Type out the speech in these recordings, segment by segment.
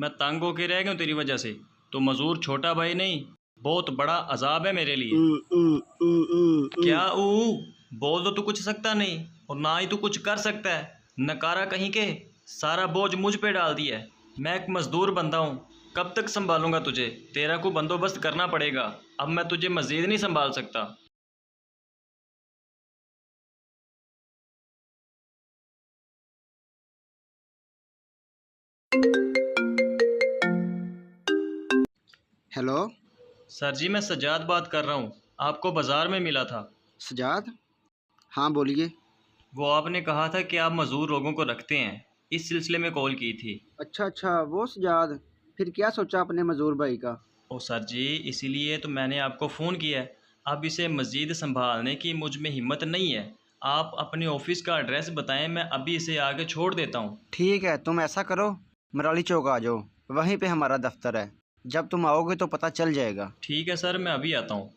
मैं तंग होके रह गया हूँ तेरी वजह से। तो मजूर छोटा भाई नहीं, बहुत बड़ा अजाब है मेरे लिए। क्या बोल दो, तू कुछ सकता नहीं और ना ही तू कुछ कर सकता है। नकारा कहीं के, सारा बोझ मुझ पे डाल दिया है। मैं एक मजदूर बंदा हूँ, कब तक संभालूंगा तुझे। तेरा को बंदोबस्त करना पड़ेगा, अब मैं तुझे मजीद नहीं संभाल सकता। हेलो। सर जी, मैं सज्जाद बात कर रहा हूँ, आपको बाजार में मिला था। सजाद? हाँ बोलिए। वो आपने कहा था कि आप मजदूर लोगों को रखते हैं, इस सिलसिले में कॉल की थी। अच्छा अच्छा, वो सजाद। फिर क्या सोचा अपने मजदूर भाई का? ओ सर जी, इसीलिए तो मैंने आपको फ़ोन किया है। अब इसे मज़ीद संभालने की मुझ में हिम्मत नहीं है। आप अपने ऑफिस का एड्रेस बताएं, मैं अभी इसे आगे छोड़ देता हूँ। ठीक है, तुम ऐसा करो, मराली चौक आ जाओ, वहीं पे हमारा दफ्तर है। जब तुम आओगे तो पता चल जाएगा। ठीक है सर, मैं अभी आता हूँ।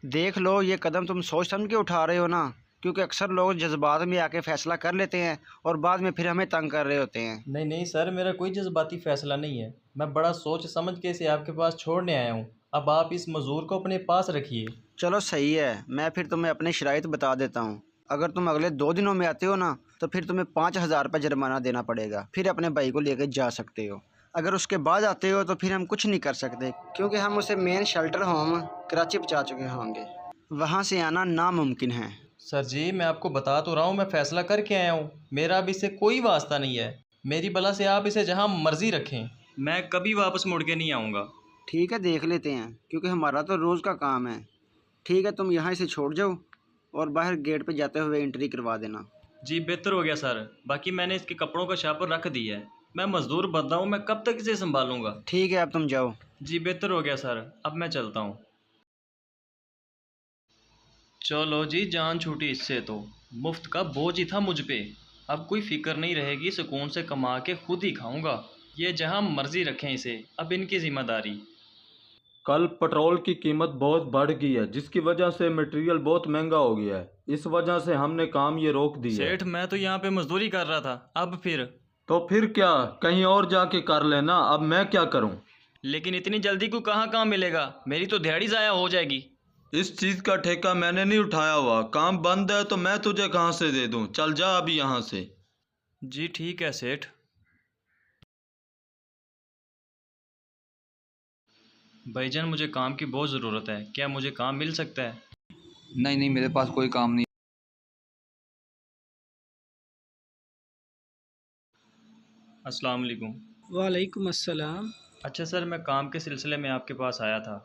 देख लो, ये कदम तुम सोच समझ के उठा रहे हो ना, क्योंकि अक्सर लोग जज्बात में आके फैसला कर लेते हैं और बाद में फिर हमें तंग कर रहे होते हैं। नहीं नहीं सर, मेरा कोई जज्बाती फ़ैसला नहीं है। मैं बड़ा सोच समझ के इसे आपके पास छोड़ने आया हूँ। अब आप इस मज़दूर को अपने पास रखिए। चलो सही है, मैं फिर तुम्हें अपनी शराइत बता देता हूँ। अगर तुम अगले 2 दिनों में आते हो ना, तो फिर तुम्हें 5,000 रुपये जुर्माना देना पड़ेगा, फिर अपने भाई को लेकर जा सकते हो। अगर उसके बाद आते हो तो फिर हम कुछ नहीं कर सकते, क्योंकि हम उसे मेन शेल्टर होम कराची पहुँचा चुके होंगे। वहाँ से आना नामुमकिन है। सर जी, मैं आपको बता तो रहा हूँ, मैं फ़ैसला करके आया हूँ। मेरा अब इससे कोई वास्ता नहीं है। मेरी भला से आप इसे जहाँ मर्ज़ी रखें, मैं कभी वापस मुड़ के नहीं आऊँगा। ठीक है, देख लेते हैं, क्योंकि हमारा तो रोज़ का काम है। ठीक है, तुम यहाँ इसे छोड़ जाओ और बाहर गेट पे जाते हुए एंट्री करवा देना। जी बेहतर हो गया सर। बाकी मैंने इसके कपड़ों का शापर रख दिया है। मैं मज़दूर बंदा हूँ, मैं कब तक इसे संभालूंगा। ठीक है, अब तुम जाओ। जी बेहतर हो गया सर, अब मैं चलता हूँ। चलो जी, जान छूटी इससे तो। मुफ्त का बोझ ही था मुझ पे। अब कोई फिक्र नहीं रहेगी, सुकून से कमा के खुद ही खाऊंगा। ये जहाँ मर्जी रखें इसे, अब इनकी जिम्मेदारी। कल पेट्रोल की कीमत बहुत बढ़ गई है, जिसकी वजह से मटेरियल बहुत महंगा हो गया है। इस वजह से हमने काम ये रोक दी है। सेठ, मैं तो यहाँ पे मजदूरी कर रहा था, अब फिर। तो फिर क्या, कहीं और जाके कर लेना, अब मैं क्या करूं। लेकिन इतनी जल्दी को कहाँ काम मिलेगा, मेरी तो दिहाड़ी ज़ाया हो जाएगी। इस चीज का ठेका मैंने नहीं उठाया हुआ, काम बंद है तो मैं तुझे कहाँ से दे दूं। चल जा अभी यहाँ से। जी ठीक है सेठ। भाईजान, मुझे काम की बहुत ज़रूरत है, क्या मुझे काम मिल सकता है? नहीं नहीं, मेरे पास कोई काम नहीं। अस्सलाम वालेकुम। वालेकुम अस्सलाम। अच्छा सर, मैं काम के सिलसिले में आपके पास आया था।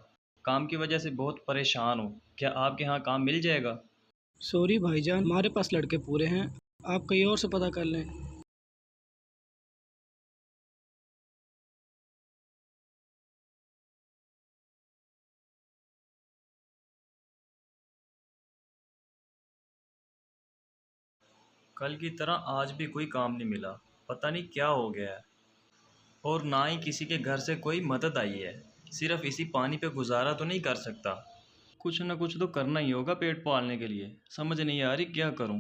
काम की वजह से बहुत परेशान हूँ, क्या आपके यहाँ काम मिल जाएगा? सॉरी भाईजान, हमारे पास लड़के पूरे हैं, आप कहीं और से पता कर लें। कल की तरह आज भी कोई काम नहीं मिला, पता नहीं क्या हो गया है। और ना ही किसी के घर से कोई मदद आई है। सिर्फ इसी पानी पे गुजारा तो नहीं कर सकता। कुछ ना कुछ तो करना ही होगा पेट पालने के लिए, समझ नहीं आ रही क्या करूं।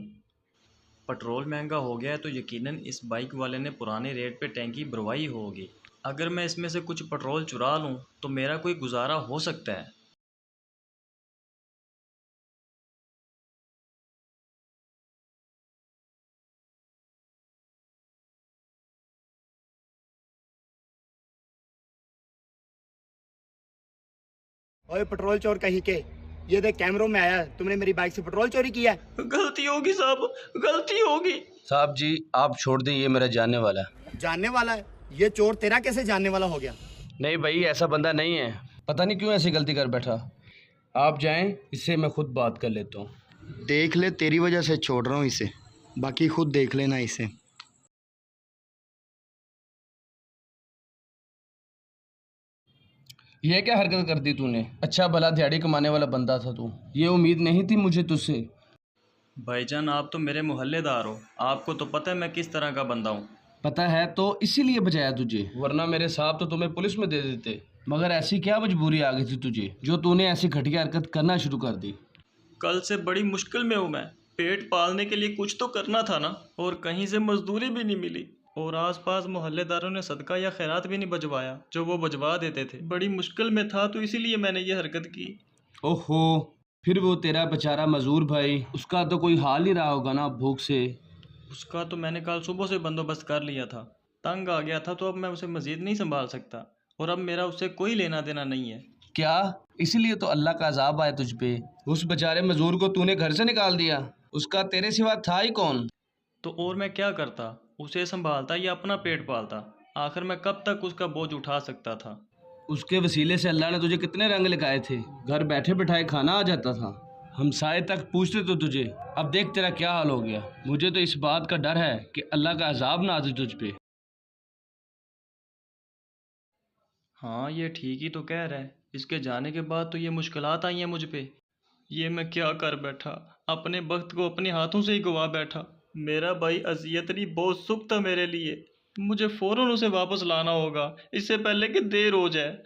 पेट्रोल महंगा हो गया है तो यकीनन इस बाइक वाले ने पुराने रेट पे टैंकी भरवाई होगी। अगर मैं इसमें से कुछ पेट्रोल चुरा लूं तो मेरा कोई गुजारा हो सकता है। ओए पेट्रोल चोर कहीं के, ये देख कैमरों में आया, तुमने मेरी बाइक से पेट्रोल चोरी किया है। गलती होगी साहब, गलती होगी। साहब जी आप छोड़ दें, ये मेरा जानने वाला है। जानने वाला है? ये चोर तेरा कैसे जानने वाला हो गया? नहीं भाई, ऐसा बंदा नहीं है, पता नहीं क्यों ऐसी गलती कर बैठा। आप जाएं, इससे मैं खुद बात कर लेता हूँ। देख ले, तेरी वजह से छोड़ रहा हूँ इसे, बाकी खुद देख लेना इसे। ये क्या हरकत कर दी तूने? अच्छा भला दिहाड़ी कमाने वाला बंदा था तू, ये उम्मीद नहीं थी मुझे तुझसे। भाईजान, आप तो मेरे मोहल्लेदार हो, आपको तो पता है मैं किस तरह का बंदा हूँ। पता है तो इसीलिए बजाया तुझे, वरना मेरे साहब तो तुम्हें पुलिस में दे देते। मगर ऐसी क्या मजबूरी आ गई थी तुझे जो तूने ऐसी घटिया हरकत करना शुरू कर दी? कल से बड़ी मुश्किल में हूँ मैं। पेट पालने के लिए कुछ तो करना था ना, और कहीं से मजदूरी भी नहीं मिली, और आसपास मोहल्लेदारों ने सदका या खैरात भी नहीं बजवाया जो वो बजवा देते थे। बड़ी मुश्किल में था तो इसीलिए मैंने ये हरकत की। ओहो, फिर वो तेरा बेचारा मजदूर भाई, उसका तो कोई हाल नहीं रहा होगा ना भूख से। उसका तो मैंने कल सुबह से बंदोबस्त कर लिया था। तंग आ गया था तो अब मैं उसे मज़ीद नहीं संभाल सकता, और अब मेरा उससे कोई लेना देना नहीं है। क्या इसीलिए तो अल्लाह का अजाब आया तुझ पे? उस बेचारे मजदूर को तूने घर से निकाल दिया, उसका तेरे सिवा था ही कौन? तो और मैं क्या करता, उसे संभालता या अपना पेट पालता? आखिर मैं कब तक उसका बोझ उठा सकता था। उसके वसीले से अल्लाह ने तुझे कितने रंग लगाए थे, घर बैठे बिठाए खाना आ जाता था, हमसाए तक पूछते तो तुझे। अब देख तेरा क्या हाल हो गया। मुझे तो इस बात का डर है कि अल्लाह का अजाब नाज़िल तुझ पे। हाँ, ये ठीक ही तो कह रहा है। इसके जाने के बाद तो ये मुश्किलात आई हैं मुझ पे। ये मैं क्या कर बैठा, अपने वक्त को अपने हाथों से ही गवा बैठा। मेरा भाई अजियत नहीं, बहुत सुख था मेरे लिए। मुझे फ़ौरन उसे वापस लाना होगा, इससे पहले कि देर हो जाए।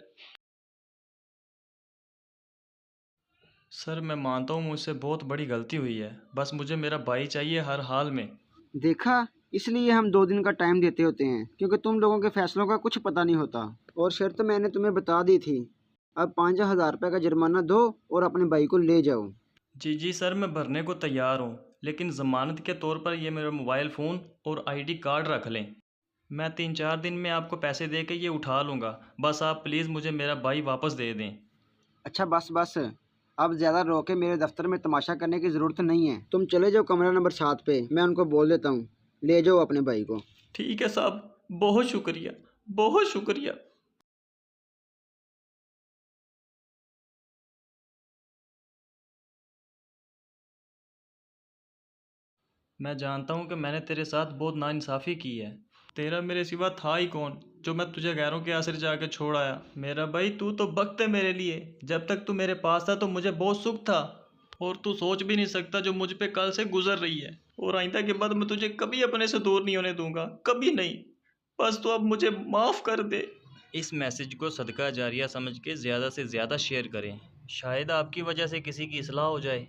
सर, मैं मानता हूँ मुझसे बहुत बड़ी गलती हुई है। बस मुझे मेरा भाई चाहिए हर हाल में। देखा, इसलिए हम 2 दिन का टाइम देते होते हैं, क्योंकि तुम लोगों के फैसलों का कुछ पता नहीं होता। और शर्त मैंने तुम्हें बता दी थी। अब 5,000 रुपये का जुर्माना दो और अपने भाई को ले जाओ। जी जी सर, मैं भरने को तैयार हूँ, लेकिन ज़मानत के तौर पर ये मेरा मोबाइल फ़ोन और आईडी कार्ड रख लें। मैं 3-4 दिन में आपको पैसे दे के ये उठा लूँगा। बस आप प्लीज़ मुझे मेरा भाई वापस दे दें। अच्छा बस बस, अब ज़्यादा रो के मेरे दफ्तर में तमाशा करने की ज़रूरत नहीं है। तुम चले जाओ कमरा नंबर 7 पे, मैं उनको बोल देता हूँ ले जाओ अपने भाई को। ठीक है साहब, बहुत शुक्रिया, बहुत शुक्रिया। मैं जानता हूँ कि मैंने तेरे साथ बहुत नाइंसाफ़ी की है। तेरा मेरे सिवा था ही कौन जो मैं तुझे गैरों के आसरे जाके छोड़ आया। मेरा भाई, तू तो वक्त है मेरे लिए। जब तक तू मेरे पास था तो मुझे बहुत सुख था, और तू सोच भी नहीं सकता जो मुझ पे कल से गुजर रही है। और आइंदा के बाद मैं तुझे कभी अपने से दूर नहीं होने दूंगा, कभी नहीं। बस तो अब मुझे माफ़ कर दे। इस मैसेज को सदका जारिया समझ के ज़्यादा से ज़्यादा शेयर करें। शायद आपकी वजह से किसी की इस्लाह हो जाए।